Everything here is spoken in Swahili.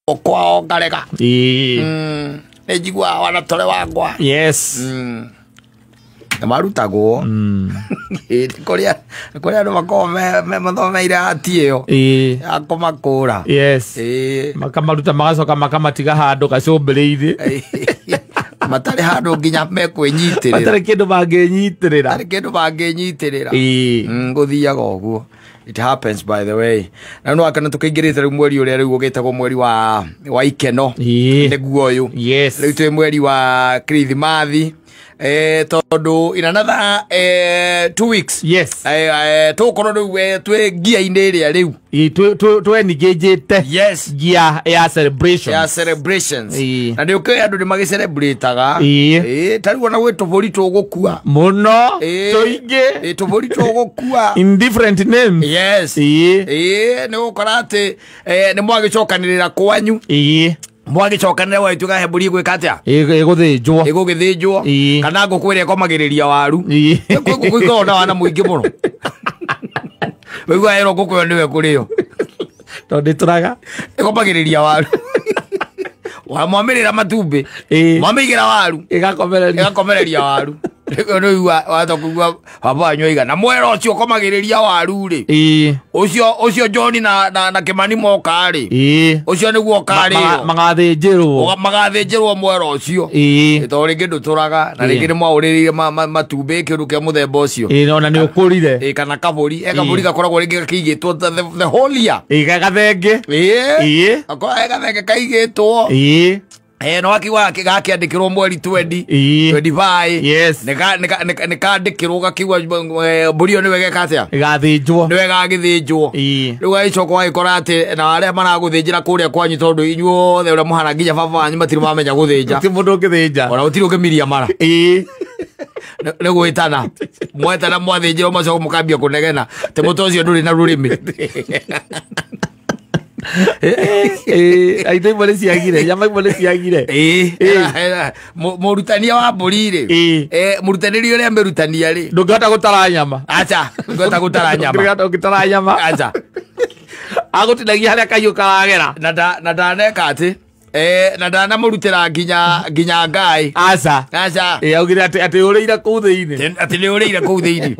kwao ngarega nejigwa wanatole wangwa yes marutagwo koria no makome mathomeire atio akomakura yes makamaruta magacoka makamatiga handu gacumbiriire matari handu nginya mekwenyitirira matari kindu banginyitirira nguthiaga uguo. It happens, by the way. Na no akana tukaingirite ru mweri uria riu ugitagwo mweri wa ikeno niguo uyu. Yes. Riu twi mweri wa Christmas. Tondu in another 2 weeks. Yes. Tukorwo riu twi gia-ini iria riu tu engagete. Yes. Gia ya celebrations. Ya celebrations. Na ndio ke andu ni magicelebrateaga. Tariu na gwe tuburi tugukua muno tuinge tuburi tugukua in different names. Yes. Ni gukora ati ni mwagicokanirira kwanyu. Mwagicokanira waituga heburi gwika atia igugithinjwo kana ngukwire komagiriria waru kwiko na wana muingi muno wigwa ero ngukwire niwe kurio tondu turaga ikomagiriria waru wa mwamirira matumbi mwamigira waru igakomereria waru no watokugwa baba nyoiga na mwero ucio komagiriria waru ri ucio John na Kimani moka ri ucio niguo kari magathinjirwo mwero ucio to ringi nduturaga na ringi ni mwauririire matumbi kindu kia muthemba ucio ona ni ukurire kana kaburi kaburi gakoragwo ringi kaigitwo the whole year gathenge akora gathenge kaigitwo no akiwa gakiandikirwo mweri 25 yes nikandikirwo gakiwa mburi ni wege katia gathinjwo ni wega githinjwo riu aicoka agikora ati na aria maraguthinjira kuria kwanyu tondu inyuo othe uria muhana nginya baba wanyu matiri mamenya guthinja ti mundu ngithinja ona utiri ukimiria mara ni gwitana mwetana mwathinjirwo macoko mukambia kunegena te muto ucio nduri na rurimi ai dai mole siagire yama mole siagire murutania wa mburi ri murutaniri uria merutania ri ndungata gutara nyama acha ngota gutara nyama acha agutinagia haria kahiu karagera na ndaneka ati na ndana murutira nginya ngai acha augire ati uriire ku thiini ati ni uriire ku thiini